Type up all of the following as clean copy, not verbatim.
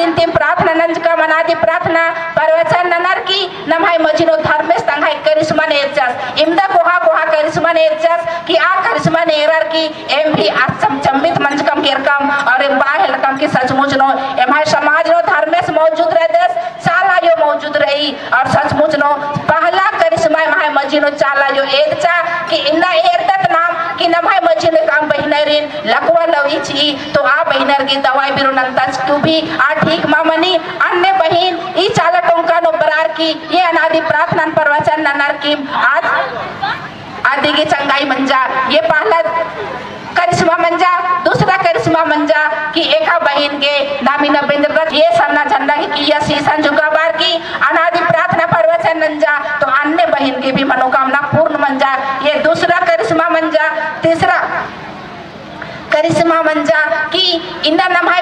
आदिन तीन प्रार्थना नंज का मनादी प्रार्थना परवचन ननर की नमहाय मजिनो धर्मेश तंगाई करिश्मा नेरचस इमदा कोहा कोहा करिश्मा नेरचस कि आ करिश्मा नेरर की एम भी आसम चम्मित मंच कम केरकम और एम बाहर कम की सचमुच नो एम है समाज नो धर्मेश मौजूद रह दस चाला यो मौजूद रही और सचमुच नो पहला करिश्मा महाय मजिनो चाला यो एदचा कि इन्ना एरदत नाम कि नमहाय मजिनो काम बहिनरिन लकवा लवीची तो आ बहिनर की दवाई बिरु नंतच क्यों भी आ ठीक मामनी अन्य बहिन ई चाला टोंका नो बरार की ये अनादि प्रार्थना परवचन ननर की आज आदि की चंगाई मंजा ये पहला करिश्मा मंजा दूसरा करिश्मा मंजा कि एका बहिन के नामी नबिंद्र ये सन्ना झंडा की या सीसन जुगा बार की अनादि प्रार्थना परवचन मंजा तो अन्य बहिन की भी मनोकामना पूर्ण मंजा ये दूसरा करिश्मा मंजा। तीसरा करिश्मा मंजा कि इन्ना नमहाय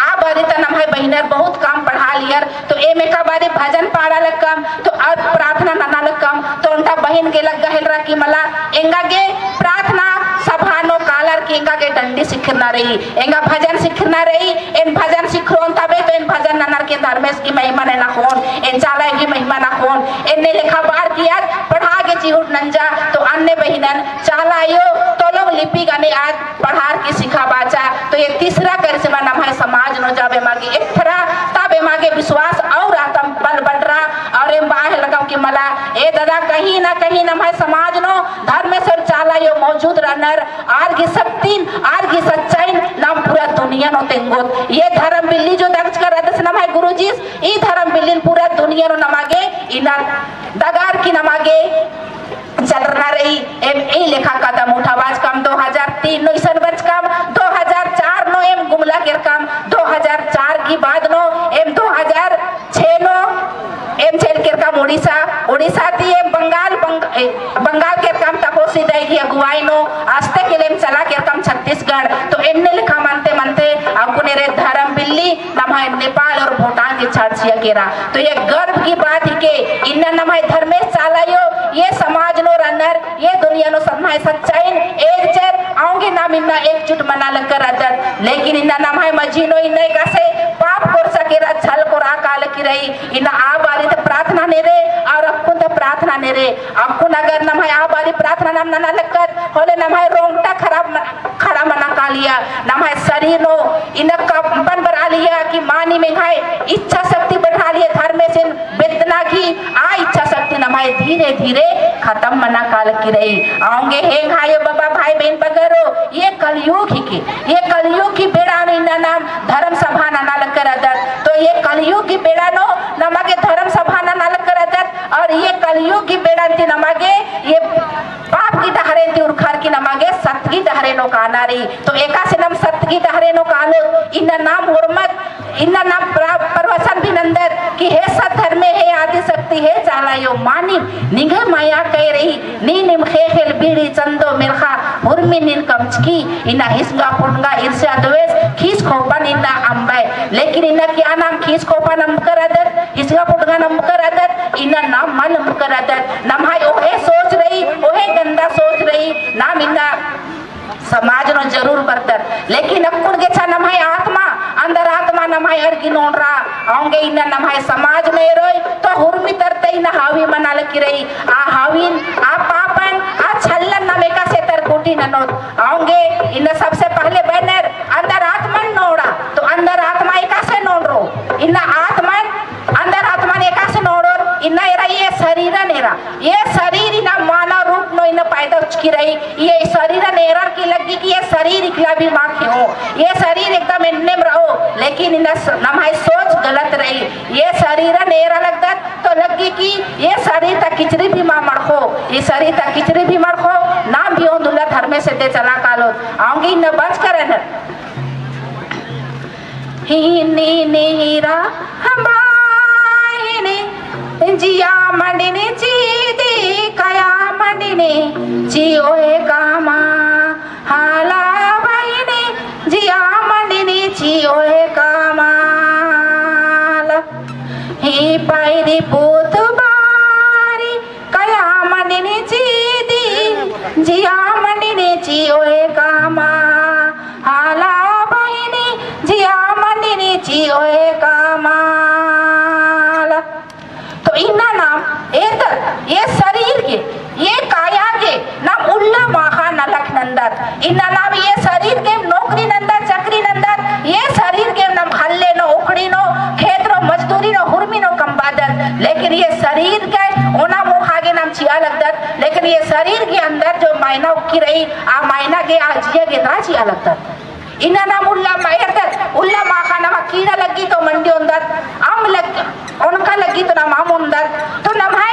आ बारी त नमहाय बहिनर बहुत काम पढ़ा लियर तो ए में का बारी भजन पाड़ा लगकम तो और प्रार्थना नना लगकम तो उनका बहिन के लग गहल की मला एंगा के प्रार्थना सभानो कालर की एंगा के डंडी सिखना रही एंगा भजन सिखना रही इन भजन सिखरोन तबे तो इन भजन ननर के धर्मेश की महिमा ने ना कोन इन चाला की महिमा ना कोन इनने लिखा बार किया पढ़ा के चिहुट नंजा तो अन्य बहिनन चाला यो तो लोग लिपि गाने आज पढ़ार की सिखा बाचा तो ये तीसरा करिश्मा नमहाय समाज नो जाबे मागे एक थरा तबे मागे विश्वास और आत्म बल बढ़ रहा और एम बाह लगाओ कि मला ए दादा कहीं ना कहीं नमहाय समाज नो धर्मेश्वर चाला यो मौजूद रहनर आर की शक्ति आर की सच्चाई नाम पूरा दुनिया नो तेंगोत ये धर्म बिल्ली जो दक्ष कर रदस नमहाय गुरुजी ई धर्म बिल्ली पूरा दुनिया नो नमागे इना दगार की नमागे चल रहा रही एम ए लेखा कदम उठावाज कम 2003 नो ईसन वर्ष कम 2004 नो एम गुमला के कम 2004 की बाद नो एम 2006 नो एम चल के कम उड़ीसा थी एम बंगाल के कम तपोसी दे की अगुवाई नो आस्ते के लिए चला के कम छत्तीसगढ़ तो इनने लिखा मानते मानते आपको ने रे धर्म बिल्ली नमहाय नेपाल और भूटान की छाड़छिया केरा तो ये गर्व की बात ही के इन्ना नमहाय धर्मेश चालायो ये समाज नो रनर ये दुनिया नो समाय सच्चाई एक चेर आऊंगे नाम इन्ना एकजुट मना लगकर आदत लेकिन इन्ना नमहाय मजीनो इन्ने कैसे पाप कर सकेरा छल को काल की रही इन्ना आ बारी तो प्रार्थना ने रे और अक्कु तो प्रार्थना ने रे अक्कु नगर नमहाय आ बारी प्रार्थना नाम नना लगकर होले नमहाय रोंगटा खड़ा मना का लिया नमहाय शरीर नो इन्ना कंपन बढ़ा लिया कि मानी में घाय इच्छा शक्ति बढ़ा लिया धर्म से वेदना की आ इच्छा शक्ति नमहाय धीरे धीरे खत्म मना काल की रही आऊंगे हे भाई बाबा भाई बहन बगरो ये कलयुग ही की ये कलयुग की बेड़ा नो इन्ना नाम धर्म सभा नना लगकर आदत तो ये कलयुग की बेड़ा नो नमागे धर्म सभा नना लगकर आदत और ये कलयुग की बेड़ा थी नमागे ये पाप की डहरे थी उरखर की नमागे सत्य की डहरे नो कानारी तो एका से नाम सत्य की डहरे नो कालो इन्ना नाम हुर्मत इन्ना नाम परवसन भी नंदर कि हे सत धर्मे हे आदि शक्ति हे चाला यो मानी निघ माया कह रही नी निम खेल बीड़ी चंदो मिर्खा हुर्मी नील कमचकी इन्ना हिस्गा पुंगा ईर्ष्या द्वेष खींच खोपन इन्ना अंबाय लेकिन इन्ना क्या नाम खींच खोपन हम कर आदत हिस्गा पुंगा नम कर आदत इन्ना नाम मन हम कर आदत नमहाय ओहे सोच रही ओहे गंदा सोच रही नाम इन्ना समाज नो जरूर बरतर लेकिन अक्कुन के छा नमहाय आत्मा अंदर आत्मा नमहाय हर की नोन रहा आऊंगे इन्ना नमहाय समाज में रोई तो हुर्मी तरते इन्ना हावी मना लकी रही आ हावीन आ पापन आ छल्लन नमे का से तर कोटी ननोत आऊंगे इन्ना सबसे पहले बैनर अंदर आत्मा नोड़ा तो अंदर आत्मा एका से नोड़ रो इन्ना आत्मा अंदर आत्मा ने एका से नोड़ो इन्ना एरा ये शरीर नेरा ये शरीर इन्ना मानव रूप नो इन्ना पैदा की रही ये शरीर नेरा की लगी कि ये शरीर इकला भी माँ क्यों ये शरीर एकदम इन्ने में रहो लेकिन इन्ना नमहाय सोच गलत रही ये शरीर नेरा लगता तो लगी कि ये शरीर तक किचरी भी माँ मड़खो ये शरीर तक किचरी भी मड़खो नाम भी दुल्ला धर्मे से दे चला कालो आऊंगी न बच कर न ही नीरा हमारे जिया मंडिने चीदी कया मंडिने जियोए कामा हाला बहिने जिया मंडिने जियोए कामाल ही पायरी पोत बारी कया मंडिने चीदी जिया मंडिने जियोए कामा हाला बहिने जिया मंडिने जियोए का माला। तो इन्ना नाम ये शरीर के ये काया के नाम उल्ला माखा नलक नंदत। इन्ना नाम ये शरीर के नौकरी नंदत चक्री नंदत। ये शरीर के नाम हल्ले नो उखड़ी नो खेत नो मजदूरी नो हुरमी नो कंबादत। लेकिन ये शरीर के ओना मुँह आगे नाम चिया लगदत। लेकिन ये शरीर के अंदर जो मायना उकी रही आ मायना के आजिया के ना चिया लगदत। इन्ना नाम उल्ला मायरदत। उल्ला माखा नाम कीड़ा लगी तो मंडी उंदत आम लग उनका लगी तो नाम आम उंदत। तो नाम है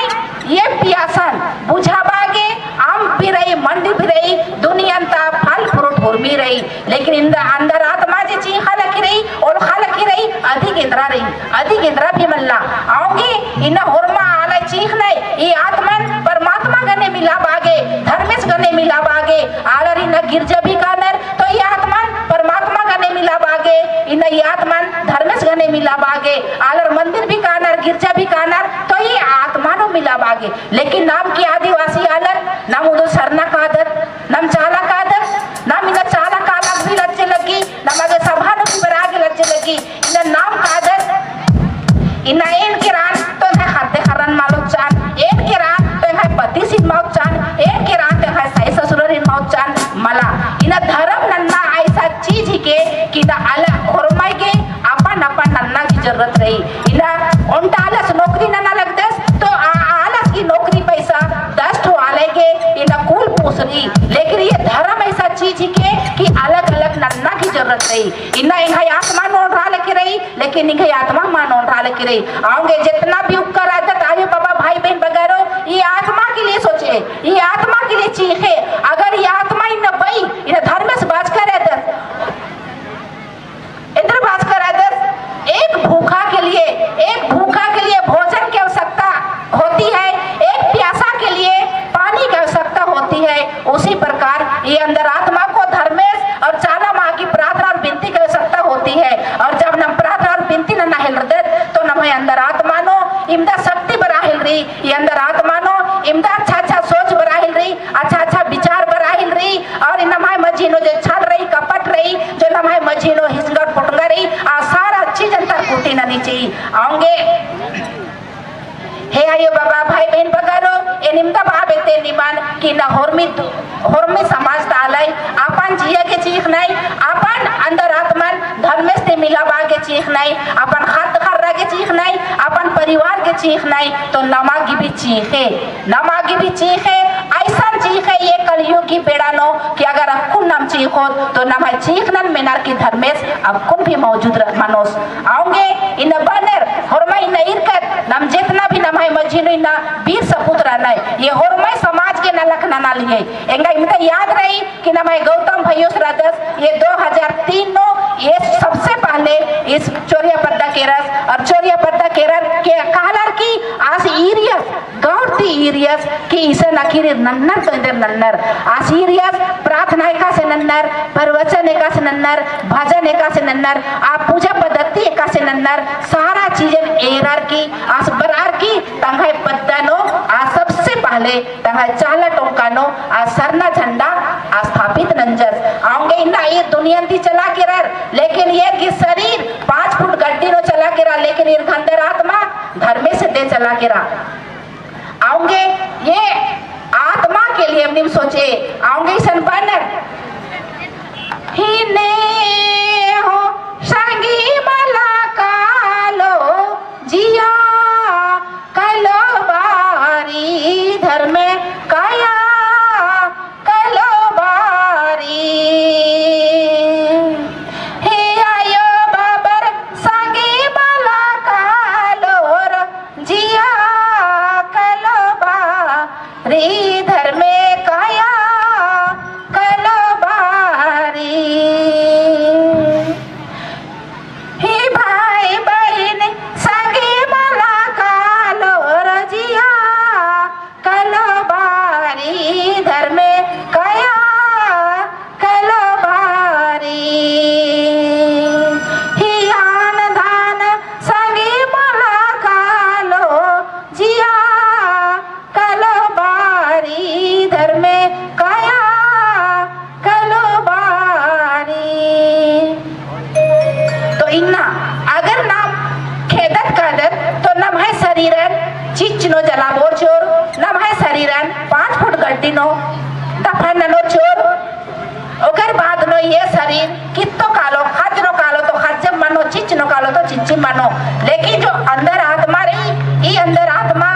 ये प्यासन बुझाबागे आम भी रही मंडी भी रही दुनिया ता फल फ्रूट हुरमी रही। लेकिन इंदा अंदर आत्मा जे ची खालकी रही और खालकी रही अधिक इंद्रा भी मल्ला आओगे इन्ना हुरमा आला चीख नहीं ये आत्मन परमात्मा गने मिला बागे धर्मेश गने मिला बागे आलर इन्ना गिरजा भी कानर तो ये आत्मन परमात्मा गने मिला बागे इन्ना ये आत्मन धर्मेश गने मिला बागे आलर मंदिर भी कानर गिरजा भी कानर तो ये आत्मा नो मिला बागे। लेकिन नाम की आदिवासी आलर नाम उदो सरना कादर नाम चाला कादर नाम इन्ना चाला काला भी लज्जे लगी नाम आगे सभा नो भी बरागे लज्जे लगी इन्ना नाम कादर इन्ना एन के रान तो है खाते खरन मालो चान एन के रान तो है पति सिन माउत चान एन के रान तो है साई ससुर इन माउत चान मला इन्ना धर्म नन्ना ऐसा चीज ही के कि ना अलग खुरमाई के अपन नन्ना की जरूरत रही इन्ना उनटा आलस नौकरी नन्ना लगदस तो आलस की नौकरी पैसा 10 ठो आले के इन्ना कुल पूछ रही। लेकिन ये धर्म ऐसा चीज ही के कि अलग अलग नन्ना की जरूरत रही इन्ना इनका आत्मा नोन रहा लेके रही लेकिन इनका आत्मा मान नोन रहा लेके रही आओगे जितना भी उपकर आदत आगे बाबा भाई बहन वगैरह ये आत्मा के लिए सोचे ये आत्मा के लिए चीखे अगर ये आत्मा इन बई इन धर्म से बाज कर इंद्र बाज कर एक भूखा के लिए भोजन की आवश्यकता होती है एक प्यासा के लिए पानी की आवश्यकता होती है। उसी प्रकार ये अंदर आत्मा को धर्मेश और चाला माँ की प्रार्थना और विनती की आवश्यकता होती है। और जब नम प्रार्थना और विनती न हिल तो नम अंदर आत्मा नो इमदा शक्ति बरा हिल रही ये अंदर आत्मा नो इमदा अच्छा सोच बरा हिल रही अच्छा विचार बरा हिल रही और नमाय मजीनो जो छल रही कपट रही जो नमाय मजीनो हिसगट पुटंगा रही आ सारा चीज अंतर कूटी नहीं चाहिए आओगे हे आयो बाबा भाई बहन बगारो ए निमता बाबेते निमान कि ना होरमी समाज तालाई अपन जिया के चीख नहीं अपन अंदर आत्मन धर्मेश से मिला बागे चीख नहीं अपन खत खर्रा के चीख नहीं अपन परिवार के चीख नहीं तो नमागी भी चीखे ऐसा चीखे ये कलयुग की पेड़ा नो कि अगर अक्कुन नाम चीखो तो नमाय चीखनन मेनार की धर्मेश अक्कुन भी मौजूद मानोस आओगे इन बनेर होरमा इन इरकत नम जितना भी नमाय मजीनो इन वीर सपूत रहना है ये होरमा समाज के नलक ना लिए एंगा इमता याद रही कि नमाय गौतम भैया रदस ये 2003 नो ये सबसे पहले इस चोरिया पद्दा केरस और चोरिया पद्दा केरल के कालर की आस इरियस गौरती इरियस कि इसे नखीर नन्नर तो इधर नन्नर आस इरियस प्रार्थना एका से नन्नर प्रवचन एका से नन्नर भजन एका से नन्नर आप पूजा पद्धति एका से नन्नर सारा चीजें एरार की आस बरार की तंगाई पद्दा नो आ सबसे पहले तंगाई चाला टोका नो आ सरना झंडा आ स्थापित नंजस आओगे इन्ना ये दुनिया दी चला के रह लेकिन ये कि शरीर 5 फुट गड्डी नो चला के रहा लेकिन ये अंदर आत्मा धर्मे से दे चला के रहा आओगे ये आत्मा के लिए हमने सोचे आओगे सन बनर ही ने हो संगी मला कालो जिया कलो बारी धर्मे काया कलो बारी हे आयो बाबर संगी मला कालोर जिया कलो बारी धर्मे काया कलो बारी चिचनो जलाबोर चोर नमहाय शरीरन 5 फुट गड्डी नो दफन नो चोर ओकर बाद नो ये शरीर कितो कालो हज नो कालो तो हज मानो चिच नो कालो तो चिच मानो लेकिन जो अंदर आत्मा रही ये अंदर आत्मा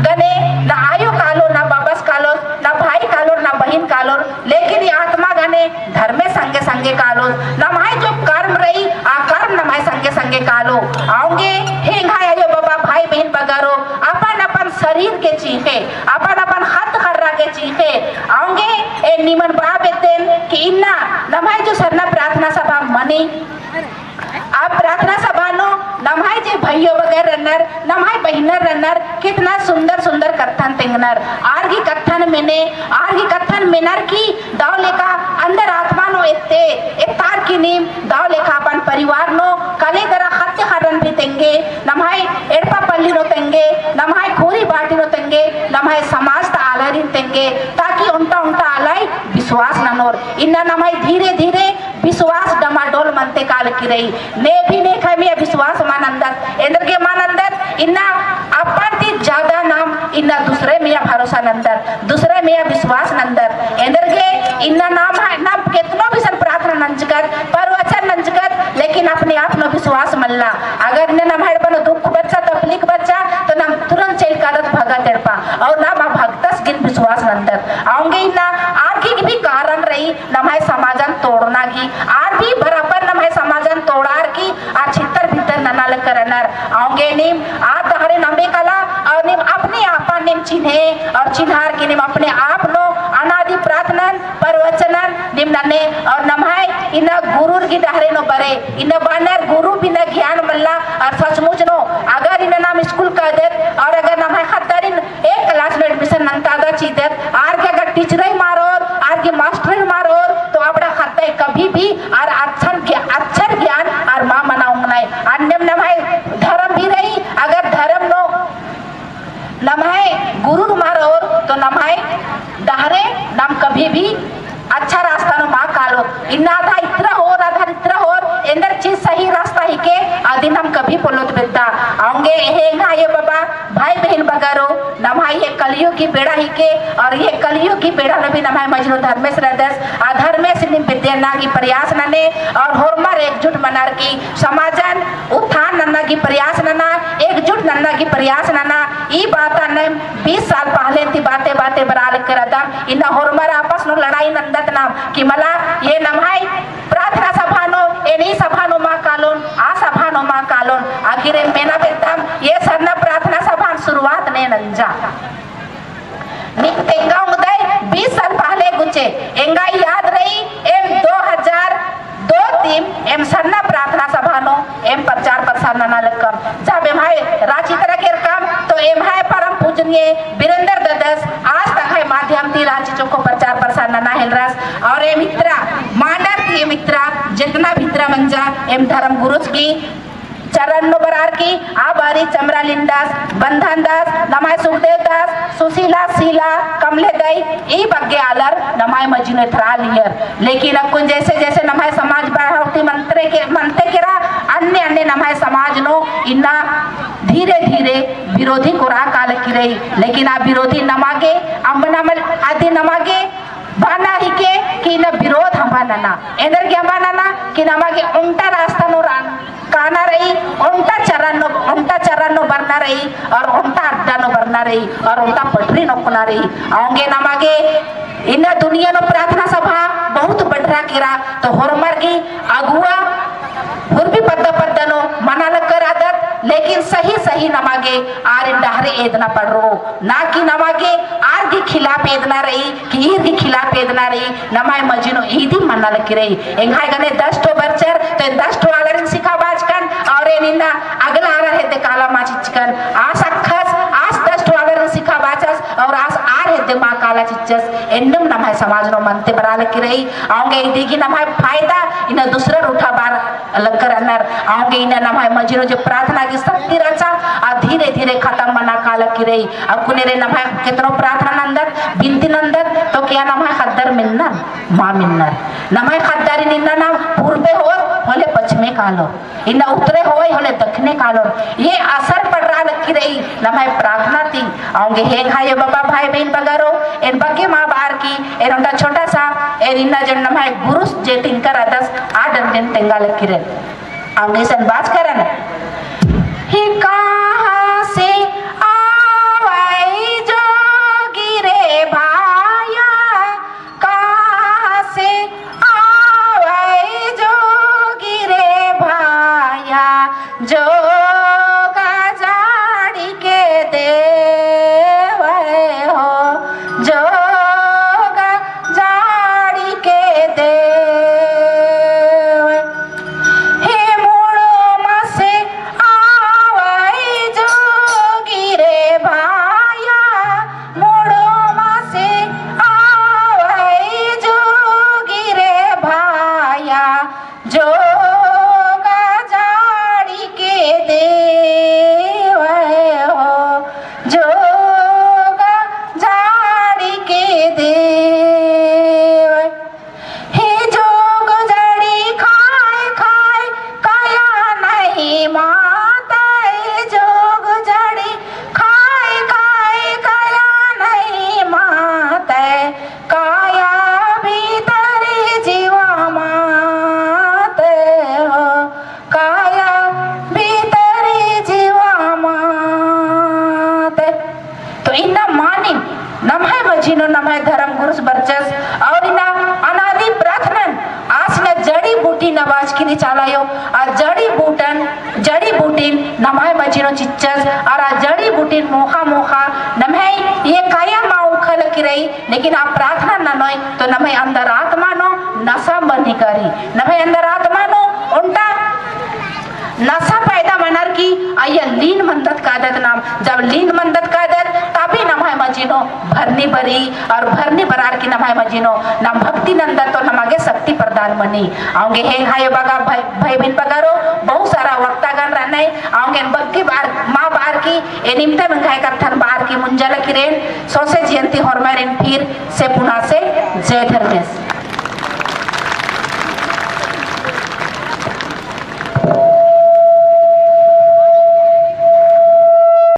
गने ना आयु कालो ना बाबस कालो ना भाई कालो ना बहन कालो लेकिन ये आत्मा गने धर्मे संगे संगे कालो नमाय जो कर्म रही आ कर्म नमाय संगे संगे कालो आओगे हेंगाय आयो बाबा भाई बहन बगारो अपन अपन शरीर के चीखे अपन अपन हाथ खर्रा के चीखे आओगे ए निमन बाप एतेन कि इन्ना नमाय जो सरना प्रार्थना सभा मनी आप प्रार्थना सभा नो नमाय जे भाइयों वगैरह रन्नर नमाय बहिनर रन्नर कितना सुंदर सुंदर कथन तिंगनर आरगी कथन मिनर की दाव लेका अंदर आत्मा नो एते एक तार की नीम दाव लेका अपन परिवार नो कले दरा हत्या हरन भी तेंगे नमाय एड़पा पल्ली नो तेंगे नमाय खोरी बाटी नो तेंगे नमाय समाज ता आलरिन तेंगे ताकि उनटा उनटा आलाई विश्वास ननोर इन्ना नमाय धीरे धीरे विश्वास डमाडोल मनते काल की रही ने भी ने खमिया विश्वास मानंदर एंदर के मानंदर इन्ना अपन ती ज्यादा नाम इन्ना दूसरे मिया भरोसा नंदर दूसरे मिया विश्वास नंदर एंदर के इन्ना नाम है नाम कितनो भी सर प्रार्थना नंजकर परवचन नंजकर लेकिन अपने आप नो विश्वास मल्ला अगर इन्हें नाम है बनो दुख बच्चा तकलीफ बच्चा तो नाम तुरंत चल कादत भगा तेरपा और नाम भक्तस गिन विश्वास नंदर आऊंगे इन्ना आरकी भी कारण रही नमाय समाजन तोड़ना की आर भी बराबर नमाय समाजन तोड़ार की आ छितर भीतर ननाल करनर आऊंगे निम आ तहरे नंबे कला और निम अपने आपा निम चिन्हे और चिन्हार की निम अपने आप नो अनादि प्रार्थनन परवचनन निम नने और नमाय इना गुरुर की डहरे नो बरे इना बानर गुरु बिना ज्ञान मल्ला और सचमुच नो अगर इना नाम स्कूल का देत और अगर नमाय खतरिन एक क्लास में एडमिशन नंतादा चीदेत आर के अगर टीचर ही मारोर आर के मास्टर मारोर तो अपना खत्ते कभी भी और अक्षर ज्ञान और मां मनाऊंग नहीं अन्यम नमाय धर्म भी रही अगर धर्म नो नमाय गुरु मारोर तो नमाय डहरे नाम कभी भी अच्छा रास्ता नो माँ कालो इन्ना आधा इतना हो इंदर चीज सही रास्ता ही के आदिन हम कभी पोलोत बेटा आऊंगे ये बाबा भाई बहन बगारो नमाय ये कलियुग की बेड़ा ही के और ये कलियुग की बेड़ा नबी नमाय मजनू धर्मेश रदस अधर्मेश निम विद्याना की प्रयास नने और होरमर एकजुट मनार की समाजन उत्थान नन्ना की प्रयास नना एकजुट नन्ना की प्रयास नना ई बात ने 20 साल पहले थी बातें बराल कर दम इन्ना होरमर आपस नो लड़ाई नंदत नाम कि मला ये नमाय प्रार्थना सभा नो एनी सभा नो माँ कालोन आ सभा नो माँ कालोन आखिर मेना बेतम ये सरना प्रार्थना सभा शुरुआत ने नंजा निकतेंगा उदय 20 साल पहले गुचे एंगा याद रही एम 2002-3 एम सरना प्रार्थना सभा नो एम प्रचार प्रसार नना लकम जब एम हाय रांची तरह के काम तो एम हाय परम पूजनीय वीरेंद्र ददस आज तक है माध्यम थी रांची चौको प्रचार प्रसार नना हेलरस और एम मित्रा मांडर थी मित्रा जितना भित्रा मंजा एम धर्म गुरुज की चरण नो बरार की आ बारी चमरा लिंदास बंधन दास नमाय सुखदेव दास सुशीला शीला कमले दई ई बग्गे आलर नमाय मजीने थरा लियर लेकिन अब कुछ जैसे जैसे नमाय समाज बढ़ावती मनते केरा अन्य नमाय समाज नो इन्ना धीरे धीरे विरोधी को राह काल की रही लेकिन आ विरोधी नमागे अम्बनामल आदि नमागे बाना ही के कि न विरोध हमाना एंदर के हमाना कि नमागे उल्टा रास्ता नो काना रही उल्टा चरण नो बरना रही और उल्टा अड्डा नो बरना रही और उल्टा पटरी नो कुना रही आऊंगे नमागे इन दुनिया नो प्रार्थना सभा बहुत बढ़रा किरा तो होरमर की अगुआ हुरबी पद्दा नो मनाल कर आदत लेकिन सही नमागे आर डहरे एदना पड़ रो ना कि नमागे आर के खिलाफ एदना रही कि ईद के खिलाफ एदना रही नमाय मजीनो ईदी मनाल की रही एंगाय गने 10 तो बच्चर तो 10 तो आलर सिखा बाजकन और एनिना अगला आ रहे ते काला माचिचकन आस अखस आस 10 तो आलर सिखा बाचस और आस आ रहे ते मां काला चिचस एन्नम नमाय समाज नो मनते बराल की रही आऊंगे ईदी की नमाय फायदा इन दूसरा रूठा बार अलग कर अनर आऊंगे इन नमाय मजीनो जो प्रार्थना की शक्ति रचा आ धीरे धीरे खत्म मना काल की रही अब कुने रे नमाय कितनो प्रार्थना नंदर बिनती नंदर तो क्या नमाय खद्दर मिलनर मां मिलनर नमाय खद्दारी निन्ना नाम पूर्वे हो होले पश्चिमे कालो इन्ना उत्तरे होय होले दक्षिणे कालो ये असर पड़ रहा की रही नमाय प्रार्थना थी आऊंगे हे घायो बाबा भाई बहन बगारो इन बगे माँ बार की इन उनका छोटा सा इन इन्ना जन नमाय गुरुस जे तिनकर अदस आदम दिन तेंगाल किरे आऊंगे सन बात करन ही कहाँ से आवाई जोगी रे भाया कहाँ से आवाई जोगी रे भाया जोगा जाड़ी के देवे हो जोगा जाड़ी के देवे हे मोड़ो मसे आवाई जोगी रे भाया मोड़ो मसे आवाई जोगी रे भाया जोगा जाड़ी के देवे हो जोगा जाड़ी के देवे हे जोग जड़ी खाए खाए काया नहीं माता जोग जड़ी खाए खाए काया नहीं माता काया भीतर जीवा माते हो काया भीतर जीवा माते तो इन्ना मानी नमः मजीनो नमः धर्म गुरुस बरचस और इना अनादि प्रार्थना आज न जड़ी बूटी नवाज की चालायो आ जड़ी बूटीन नमः मजीनो चिच्चस और आ जड़ी बूटीन मोहा मोहा नमः ये काया माँ उखल की रही लेकिन आप प्रार्थना न नोय तो नमः अंदर आत्मा नो नशा बनी करी नमः अंदर आत्मा नो उल्टा नशा पैदा मनर की आया लीन मंदत कादत नाम जब लीन मंदत कादत तभी नमाय मजीनो भरनी बरी और भरनी बरार की नमाय मजीनो नाम भक्ति नंदत तो नमागे शक्ति प्रदान बनी आऊंगे हे घायो बगा भाई बहन बगारो बहुत सारा वक्तागण रहने आऊंगे बग्गी बार माँ बार की ए निमते में घाय कथन बार की मुंजल किरेन सोसे जयंती हरमैरिन फिर से पुना से जय धर्मेश।